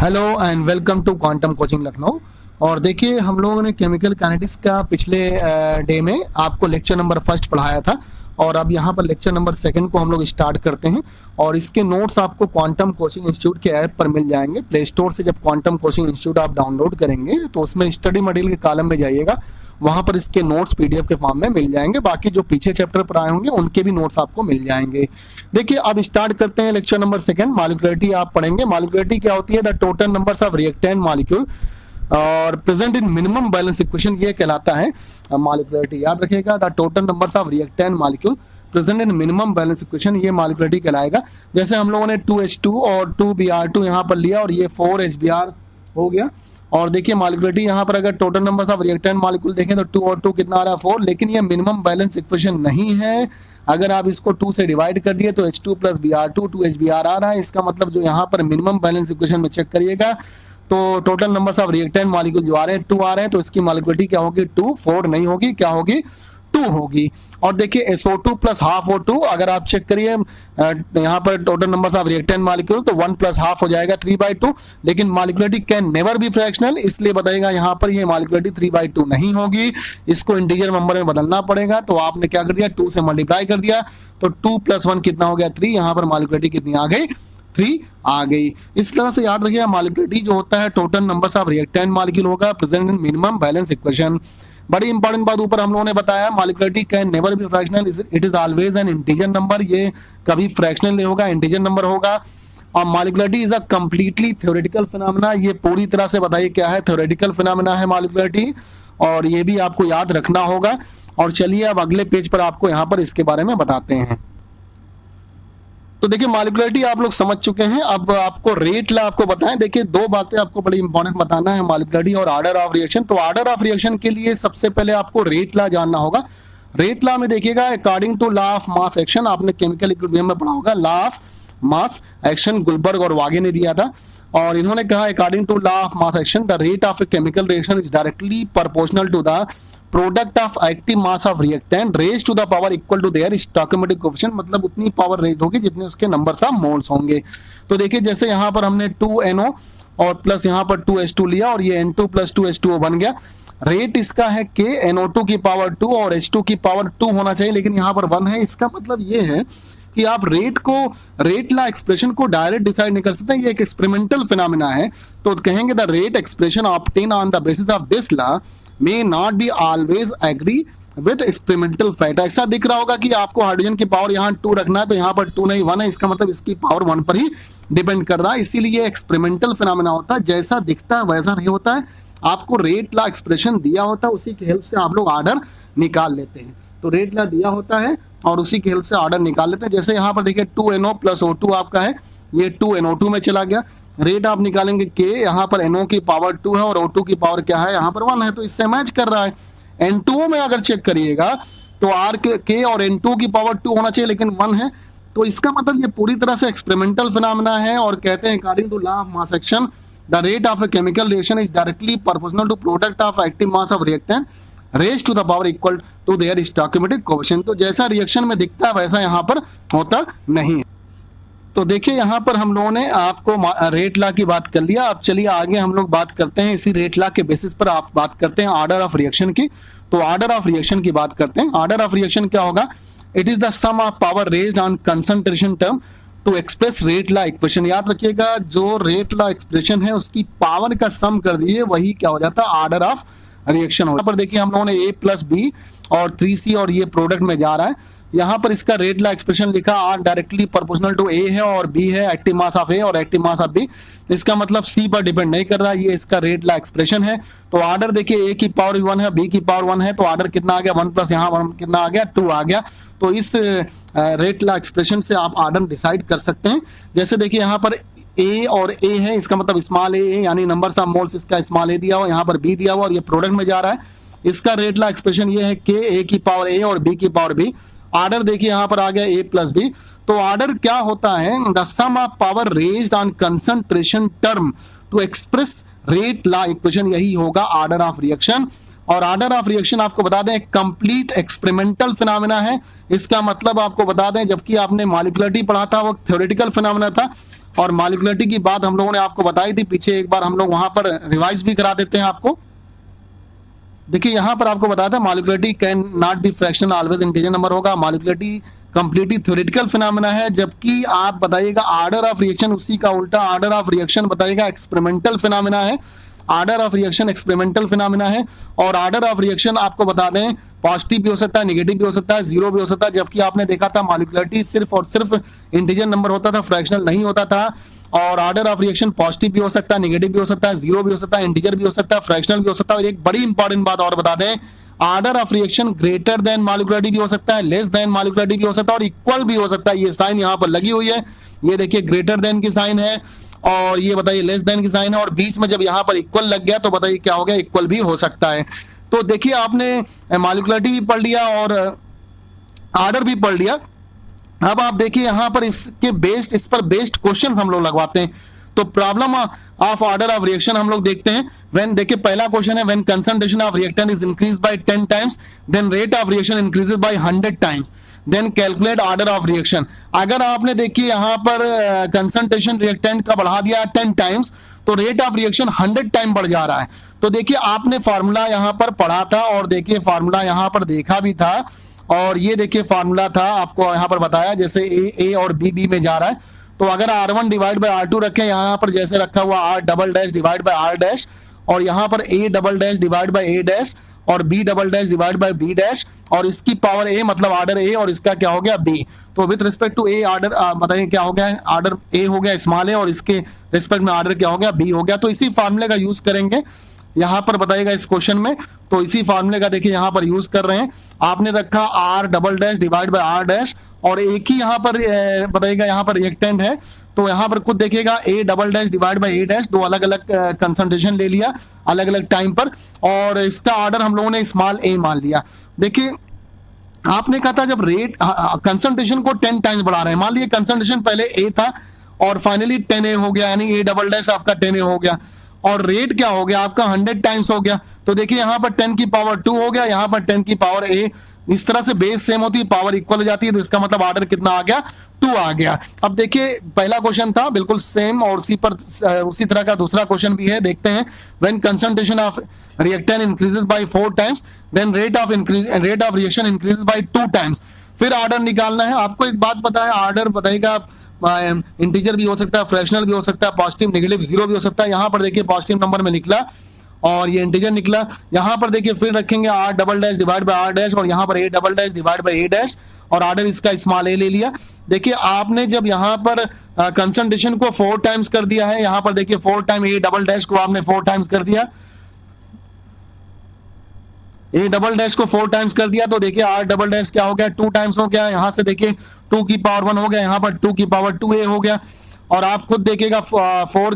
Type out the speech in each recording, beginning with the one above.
Hello and welcome to Quantum Coaching Lucknow. और देखिए, हम लोगों ने केमिकल काइनेटिक्स का पिछले डे में आपको लेक्चर नंबर फर्स्ट पढ़ाया था और अब यहाँ पर लेक्चर नंबर सेकंड को हम लोग स्टार्ट करते हैं। और इसके नोट्स आपको क्वांटम कोचिंग इंस्टीट्यूट के ऐप पर मिल जाएंगे। प्ले स्टोर से जब क्वांटम कोचिंग इंस्टीट्यूट आप डाउनलोड करेंगे तो उसमें स्टडी मटेरियल के कॉलम में जाइएगा, वहां पर इसके नोट्स पीडीएफ के फॉर्म में मिल जाएंगे। बाकी जो पीछे चैप्टर पर आए होंगे उनके भी नोट्स आपको मिल जाएंगे। देखिए, अब स्टार्ट करते हैं लेक्चर नंबर सेकंड। मॉलिक्यूलरिटी आप पढ़ेंगे। मॉलिक्यूलरिटी क्या होती है? The total numbers of reactant molecule और present in minimum balance equation, ये कहलाता है मॉलिक्यूलरिटी। याद रखिएगा, the total numbers of reactant molecule present in minimum balance equation, ये मॉलिक्यूलरिटी कहलाएगा। जैसे हम लोगों ने 2H2 और 2Br2 यहाँ पर लिया और ये 4HBr हो गया। और देखिए मॉलिक्यूलरिटी यहाँ पर अगर total numbers of reactant molecule देखें तो 2 और 2 कितना आ रहा है? 4। लेकिन ये मिनिमम बैलेंस इक्वेशन नहीं है। अगर आप इसको 2 से डिवाइड कर दिए तो H2 प्लस Br2 2HBr आ रहा है। इसका मतलब जो यहाँ पर मिनिमम बैलेंस इक्वेशन में चेक करिएगा तो total numbers of reactant molecule जो आ रहे हैं 2 आ रहे हैं, तो इसकी मॉलिक्यूलरिटी क्या होगी? 2। 4 नहीं होगी, क्या होगी? 2 होगी। और देखिए SO2 प्लस हाफ O2, अगर आप चेक करिए यहाँ पर total numbers of reactant molecule तो 1 प्लस हाफ हो जाएगा 3/2। लेकिन molecularity can never be fractional, इसलिए बताइएगा यहाँ पर ये मॉलिक्यूलरिटी 3/2 नहीं होगी। इसको इंटीजर नंबर में बदलना पड़ेगा। तो आपने क्या कर दिया? 2 से मल्टीप्लाई कर दिया तो 2 + 1 कितना हो गया? 3। यहाँ पर मॉलिक्यूलरिटी कितनी आ गई? 3 आ गई। इस तरह से याद रखिएगा, मॉलिक्यूलरिटी जो होता है total numbers of reactant molecule होगा present in minimum balance equation. बड़ी इंपॉर्टेंट बात ऊपर हम लोगों ने बताया, molecularity can never be fractional, it is always an integer number. ये कभी फ्रैक्शनल नहीं होगा, इंटीजर नंबर होगा। और molecularity is a completely theoretical phenomena. ये पूरी तरह से बताइए क्या है? थ्योरेटिकल फिनोमेना है मॉलिक्यूलरिटी, और ये भी आपको याद रखना होगा। और चलिए अब अगले पेज पर आपको यहाँ पर इसके बारे में बताते हैं। तो देखिए, मॉलिक्यूलरिटी आप लोग समझ चुके हैं। अब आपको रेट ला आपको बताएं। देखिए, 2 बातें आपको बड़ी इंपॉर्टेंट बताना है, मॉलिक्यूलरिटी और ऑर्डर ऑफ रिएक्शन। तो ऑर्डर ऑफ रिएक्शन के लिए सबसे पहले आपको रेट ला जानना होगा। रेट ला में देखिएगा, according to law of mass action, आपने केमिकल इक्विलिब्रियम में पढ़ा होगा law of mass action, Guldberg और वागे ने दिया था। और इन्होंने कहा according to law of mass action the rate of a chemical reaction is directly proportional to the product of active mass of reactant raise to the power equal to their stoichiometric coefficient, मतलब उतनी power raise होगी जितने उसके numbers of moles होंगे। तो देखिए, जैसे यहाँ पर हमने 2NO और प्लस यहाँ पर 2H2 लिया और ये N2 प्लस 2H2O बन गया। रेट इसका है K, NO2 की पावर 2 और H2 की पावर 2 होना चाहिए, लेकिन यहाँ पर 1 है। इसका मतलब ये है कि आप रेट ला एक्सप्रेशन को डायरेक्ट डिसाइड नहीं कर सकते, ये एक एक्सपेरिमेंटल फिनोमेना है। तो कहेंगे the rate expression obtain on the basis of this law may not be always agree with experimental fact. ऐसा दिख रहा होगा कि आपको हाइड्रोजन की पावर यहाँ 2 रखना है तो यहाँ पर 2 नहीं 1 है, इसका मतलब इसकी पावर 1 पर ही डिपेंड कर रहा है। इसीलिए एक्सपेरिमेंटल फिनोमेना होता है, जैसा दिखता है वैसा नहीं होता है। आपको रेट ला एक्सप्रेशन दिया होता है, उसी की हेल्प से आप लोग ऑर्डर निकाल लेते हैं। तो रेट ला दिया होता है और उसी की हेल्प से ऑर्डर निकाल लेते हैं। जैसे यहाँ पर देखिए 2NO प्लस O2 आपका है, ये 2NO2 में चला गया। रेट आप निकालेंगे K, यहाँ पर NO की पावर 2 है और O2 की पावर क्या है? यहाँ पर 1 है, तो इससे मैच कर रहा है। N2O में अगर चेक करिएगा तो K और N2 की पावर 2 होना चाहिए, लेकिन 1 है। तो इसका मतलब ये पूरी तरह से एक्सपेरिमेंटल फिनोमेना है। और कहते हैं according to law of mass action the rate of a chemical reaction is directly proportional to product of active mass of reactant raise to the power equal to their stoichiometric coefficient. तो जैसा reaction में दिखता है वैसा यहाँ पर होता नहीं है। तो देखिए, यहाँ पर हम लोगों ने आपको रेट ला की बात कर लिया। अब चलिए आगे हम लोग बात करते हैं इसी रेट ला के बेसिस पर आप बात करते हैं ऑर्डर ऑफ रिएक्शन की। तो ऑर्डर ऑफ रिएक्शन की बात करते हैं। ऑर्डर ऑफ रिएक्शन क्या होगा? It is the sum of power raised on concentration term to express rate law equation. याद रखिएगा, जो रेट ला एक्सप्रेशन है उसकी पावर का सम कर दिए, वही क्या हो जाता है? ऑर्डर ऑफ रिएक्शन होता है। पर देखिए, हम लोगों ने A प्लस B और 3C और ये प्रोडक्ट में जा रहा है। यहाँ पर इसका रेट ला एक्सप्रेशन लिखा R directly proportional to A है और B है एक्टिव मास ऑफ A और एक्टिव मास ऑफ B। इसका मतलब C पर डिपेंड नहीं कर रहा, ये इसका रेट ला एक्सप्रेशन है। तो ऑर्डर देखिए, A की पावर 1 है, B की पावर 1 है, तो ऑर्डर कितना आ गया? 1 प्लस यहाँ 1 कितना आ गया? 2 आ गया। तो इस रेट ला एक्सप्रेशन से आप ऑर्डर डिसाइड कर सकते हैं। जैसे देखिए, यहाँ पर A और A है, इसका मतलब स्मॉल a यानी नंबर्स ऑफ मोल्स इसका स्मॉल a दिया हुआ, यहाँ पर B दिया हुआ और ये प्रोडक्ट में जा रहा है। इसका रेट ला एक्सप्रेशन ये है K, A की पावर A और B की पावर B। ऑर्डर देखिए यहाँ पर आ गया A प्लस B। तो ऑर्डर क्या होता है? The sum of power raised on concentration term to express rate law equation, यही होगा ऑर्डर ऑफ रिएक्शन। और ऑर्डर ऑफ रिएक्शन आपको बता दें कंप्लीट एक्सपेरिमेंटल फिनोमेना है। इसका मतलब आपको बता दें, जबकि आपने मॉलिक्युलरिटी पढ़ा था वो थ्योरेटिकल फिनोमेना था, और मॉलिक्युलरिटी की बात हम लोगों ने आपको बताई थी पीछे, एक बार हम लोग वहां पर रिवाइज भी करा देते हैं आपको। देखिए यहां पर आपको बताया था molecularity can not be fractional, always integer number होगा। मॉलिक्युलरिटी कंप्लीटली थ्योरेटिकल फिनोमेना है, जबकि आप बताइएगा ऑर्डर ऑफ रिएक्शन उसी का उल्टा, ऑर्डर ऑफ रिएक्शन बताइएगा एक्सपेरिमेंटल फिनोमेना है। Order of reaction experimental phenomena है, और ऑर्डर ऑफ रिएक्शन आपको बता दें पॉजिटिव भी हो सकता है, नेगेटिव भी हो सकता है, जीरो भी हो सकता है। जबकि आपने देखा था मॉलिक्युलरिटी सिर्फ और सिर्फ इंटीजर नंबर होता था, फ्रैक्शनल नहीं होता था। और ऑर्डर ऑफ रिएक्शन पॉजिटिव भी हो सकता है, नेगेटिव भी हो सकता है, जीरो भी हो सकता है, इंटीजर भी हो सकता है, फ्रैक्शनल भी हो सकता है। और एक बड़ी इंपॉर्टेंट बात और बता दें, order of reaction greater than molecularity भी हो सकता है, लेस देन मॉलिक्युलरिटी भी हो सकता है, और इक्वल भी हो सकता है। ये साइन यहाँ पर लगी हुई है, ये देखिए ग्रेटर देन की साइन है, और ये बताइए लेस देन की साइन है, और बीच में जब यहाँ पर इक्वल लग गया तो बताइए क्या हो गया, इक्वल भी हो सकता है। तो देखिए आपने मॉलिक्युलरिटी भी पढ़ लिया और ऑर्डर भी पढ़ लिया। अब आप देखिए यहाँ पर इसके बेस्ड, इस पर बेस्ड क्वेश्चन हम लोग लगवाते हैं। तो problem of order of reaction हम लोग देखते हैं। व्हेन, देखिए पहला क्वेश्चन है, when concentration of reactant is increase by 10 times then rate of reaction increases by 100 times, then calculate order of reaction. अगर आपने देखिए यहाँ पर कंसंट्रेशन रिएक्टेंट का बढ़ा दिया 10 टाइम्स तो रेट ऑफ रिएक्शन 100 टाइम बढ़ जा रहा है। तो देखिए आपने फार्मूला यहाँ पर पढ़ा था, और देखिए फार्मूला यहाँ पर देखा भी था, और ये देखिए फार्मूला था आपको यहाँ पर बताया, जैसे ए और बी में जा रहा है। तो अगर R1 डिवाइड बाय R2 रखें, यहाँ पर जैसे रखा हुआ R double dash divide by R dash, और यहाँ पर A double dash divide by A dash, और B double dash divide by B dash, और इसकी पावर A मतलब ऑर्डर A, और इसका क्या हो गया B। तो with respect to A order बताइए क्या हो गया, ऑर्डर A हो गया स्मॉल a, और इसके रिस्पेक्ट में ऑर्डर क्या हो गया, B हो गया। तो इसी फार्मूले का यूज करेंगे यहाँ पर बताइएगा इस क्वेश्चन में। तो इसी फार्मूले का देखिए यहाँ पर यूज कर रहे हैं। आपने रखा R double dash divide by R dash, और एक ही यहाँ पर बताइएगा यहाँ पर रिएक्टेंट है, तो यहाँ पर खुद देखिएगा A double dash divide by A dash, दो अलग अलग कंसंट्रेशन ले लिया अलग अलग टाइम पर, और इसका ऑर्डर हम लोगों ने स्मॉल a मान लिया। देखिए आपने कहा था जब रेट कंसंट्रेशन को 10 टाइम्स बढ़ा रहे हैं, मान लीजिए कंसंट्रेशन पहले A था और फाइनली 10A हो गया, यानी A डबल डैश आपका 10A हो गया, और रेट क्या हो गया आपका 100 टाइम्स हो गया। तो देखिए यहाँ पर 10 की पावर 2 हो गया, यहाँ पर 10 की पावर A। इस तरह से बेस सेम होती है, पावर इक्वल हो जाती है, तो इसका मतलब ऑर्डर कितना आ गया, 2 आ गया। अब देखिए पहला क्वेश्चन था बिल्कुल सेम, और उसी तरह का दूसरा क्वेश्चन भी है, देखते हैं। When concentration of reactant increases by 4 times then rate of reaction increases by 2 times. फिर ऑर्डर निकालना है। आपको एक बात पता है, ऑर्डर बताइएगा इंटीजर भी हो सकता है, फ्रैक्शनल भी हो सकता है, पॉजिटिव नेगेटिव जीरो भी हो सकता है। यहाँ पर देखिए पॉजिटिव नंबर में निकला और ये इंटीजर निकला। यहाँ पर देखिए फिर रखेंगे R double dash divide by R dash, और यहाँ पर A double dash divide by A dash, और ऑर्डर इसका स्मॉल a ले लिया। देखिए आपने जब यहाँ पर कंसंट्रेशन को 4 टाइम्स कर दिया है, यहाँ पर देखिए 4 टाइम A डबल डैश को आपने 4 टाइम्स कर दिया, A डबल डैश को 4 टाइम्स कर दिया, तो देखिए R डबल डैश क्या हो गया, 2 टाइम्स हो गया। यहाँ से देखिए 2 की पावर 1 हो गया, यहाँ पर 2 की पावर 2A हो गया, और आप खुद देखिएगा 4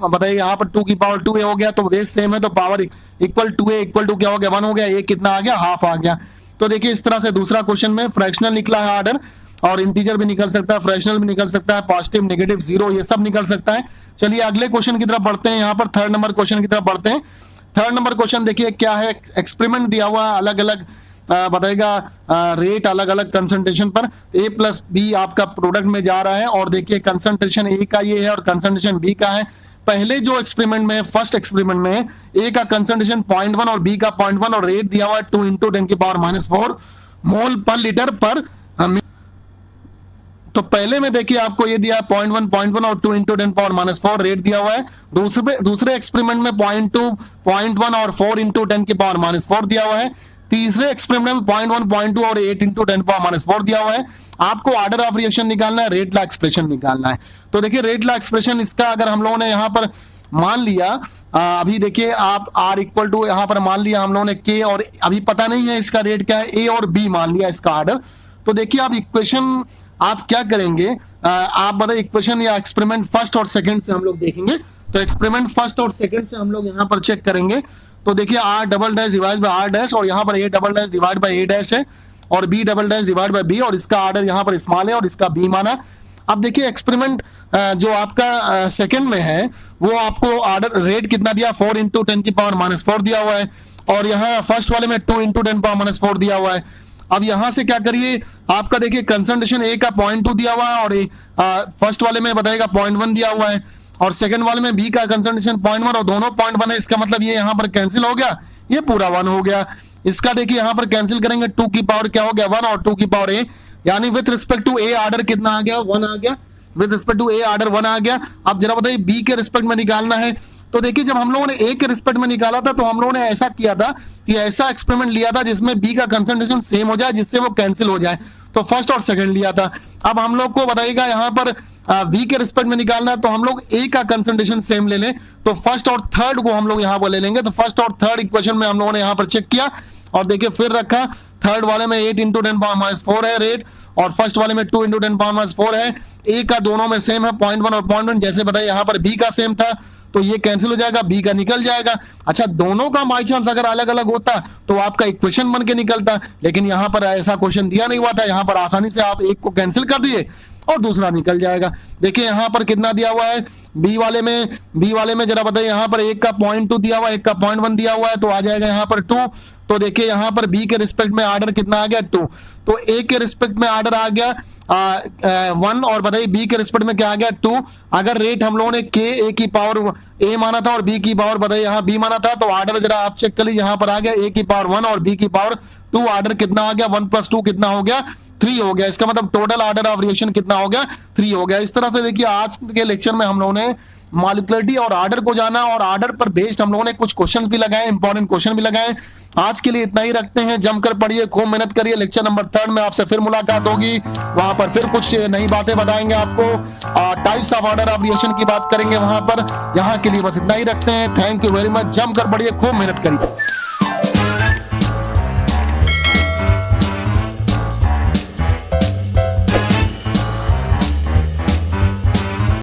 बताइए यहाँ पर 2 की पावर 2A हो गया, तो बेस सेम है, तो power equal 2A equal to क्या हो गया, 1 हो गया। A कितना आ गया, हाफ आ गया। तो देखिए इस तरह से दूसरा क्वेश्चन में फ्रैक्शनल निकला है ऑर्डर, और इंटीजर भी निकल सकता है, फ्रैक्शनल भी निकल सकता है, पॉजिटिव नेगेटिव जीरो ये सब निकल सकता है। चलिए अगले क्वेश्चन की तरफ बढ़ते हैं, यहाँ पर 3rd नंबर क्वेश्चन की तरफ बढ़ते हैं। 3rd नंबर क्वेश्चन देखिए क्या है, एक्सपेरिमेंट दिया हुआ है, अलग अलग बताएगा रेट अलग अलग कंसंट्रेशन पर, A प्लस बी आपका प्रोडक्ट में जा रहा है, और देखिए कंसंट्रेशन A का ये है और कंसंट्रेशन B का है। पहले जो एक्सपेरिमेंट में, फर्स्ट एक्सपेरिमेंट में A का कंसंट्रेशन 0.1 और B का 0.1, और रेट दिया हुआ है 2 × 10⁻⁴ मोल पर लीटर पर। तो पहले में देखिए आपको ये दिया 0.1 और 2 × 10⁻⁴ रेट दिया हुआ है। दूसरे एक्सपेरिमेंट में 0.2, 0.1 और 4 × 10⁻⁴ दिया हुआ है। तीसरे एक्सपेरिमेंट में 0.1, 0.2 और 8 × 10⁻⁴ दिया हुआ है। आपको ऑर्डर ऑफ रिएक्शन निकालना है, रेट लॉ एक्सप्रेशन निकालना है। तो देखिए रेट लॉ एक्सप्रेशन इसका अगर हम लोगों ने यहाँ पर मान लिया, अभी देखिए आप R इक्वल टू यहाँ पर मान लिया हम लोगों ने K, और अभी पता नहीं है इसका रेट क्या है, A और B मान लिया इसका ऑर्डर। तो देखिए आप इक्वेशन आप क्या करेंगे, आप बताइए इक्वेशन या एक्सपेरिमेंट फर्स्ट और सेकंड से हम लोग देखेंगे। तो एक्सपेरिमेंट फर्स्ट और सेकंड से हम लोग यहाँ पर चेक करेंगे। तो देखिए R double dash divide by R dash, और यहाँ पर A double dash divide by A dash है, और B double dash divide by B, और इसका ऑर्डर यहाँ पर स्मॉल है और इसका B माना। अब देखिए एक्सपेरिमेंट जो आपका सेकंड में है वो आपको ऑर्डर रेट कितना दिया, 4 इंटू 10⁻⁴ दिया हुआ है, और यहाँ फर्स्ट वाले में 2 इंटू 10⁻⁴ दिया हुआ है। अब यहां से क्या करिए, आपका देखिए कंसंट्रेशन ए का 0.2 दिया हुआ है, और फर्स्ट वाले में बताएगा 0.1 दिया हुआ है, और सेकंड वाले में बी का कंसंट्रेशन 0.1 और दोनों 0.1 है। इसका मतलब ये यहाँ पर कैंसिल हो गया, ये पूरा 1 हो गया। इसका देखिए यहाँ पर कैंसिल करेंगे, 2 की पावर क्या हो गया 1 और 2 की पावर ए, यानी with respect to A order कितना आ गया 1 आ गया, with respect to A order 1 आ गया। अब जरा बताइए बी के रिस्पेक्ट में निकालना है, तो देखिए जब हम लोगों ने ए के रिस्पेक्ट में निकाला था तो हम लोगों ने ऐसा किया था कि ऐसा एक्सपेरिमेंट लिया था जिसमें बी का कंसंट्रेशन सेम हो जाए, जिससे वो कैंसिल हो जाए, तो फर्स्ट और सेकंड लिया था। अब हम लोग को बताइएगा यहाँ पर बी के रिस्पेक्ट में निकालना है, तो हम लोग ए का कंसंट्रेशन सेम ले लें, तो फर्स्ट और थर्ड को हम लोग यहाँ पर ले लेंगे। तो फर्स्ट और थर्ड इक्वेशन में हम लोगों ने यहाँ पर चेक किया और देखिए फिर रखा, थर्ड वाले में 8 इंटू 10⁻⁴ है रेट, और फर्स्ट वाले में 2 इंटू 10⁻⁴ है। ए का दोनों में सेम है 0.1 और 0.1, जैसे बताइए यहाँ पर बी का सेम था, तो ये कैंसिल हो जाएगा, बी का निकल जाएगा। अच्छा, दोनों का बाई चांस अगर अलग अलग होता तो आपका इक्वेशन बन के निकलता, लेकिन यहाँ पर ऐसा क्वेश्चन दिया नहीं हुआ था। यहाँ पर आसानी से आप एक को कैंसिल कर दिए और दूसरा निकल जाएगा। देखिए यहाँ पर कितना दिया हुआ है बी वाले में जरा बताइए, यहाँ पर एक का 0.2 दिया हुआ है, एक का 0.1 दिया हुआ है, तो आ जाएगा यहाँ पर 2। तो देखिए यहाँ पर बी के रिस्पेक्ट में ऑर्डर कितना आ गया 2, तो ए के रिस्पेक्ट में ऑर्डर आ गया 1, और बताइए बी के रिस्पेक्ट में क्या आ गया 2। अगर रेट हम लोगों ने के ए की पावर ए माना था और बी की पावर बताइए यहाँ बी माना था, तो ऑर्डर जरा आप चेक कर लीजिए, यहाँ पर आ गया ए की पावर 1 और बी की पावर 2, ऑर्डर कितना आ गया 1 + 2 कितना हो गया 3 हो गया। इसका मतलब टोटल ऑर्डर ऑफ रिएक्शन कितना हो गया 3 हो गया। इस तरह से देखिए आज के लेक्चर में हम लोगों ने मॉलिक्युलरिटी और ऑर्डर को जाना, और ऑर्डर पर बेस्ड हम लोगों ने कुछ क्वेश्चंस भी लगाए, इंपॉर्टेंट क्वेश्चन भी लगाए। आज के लिए इतना ही रखते हैं, जमकर पढ़िए, खूब मेहनत करिए। लेक्चर नंबर 3 में आपसे फिर मुलाकात होगी, वहां पर फिर कुछ नई बातें बताएंगे आपको, types of order of reaction की बात करेंगे वहां पर। यहाँ के लिए बस इतना ही रखते हैं। थैंक यू वेरी मच, जमकर पढ़िए, खूब मेहनत करिए।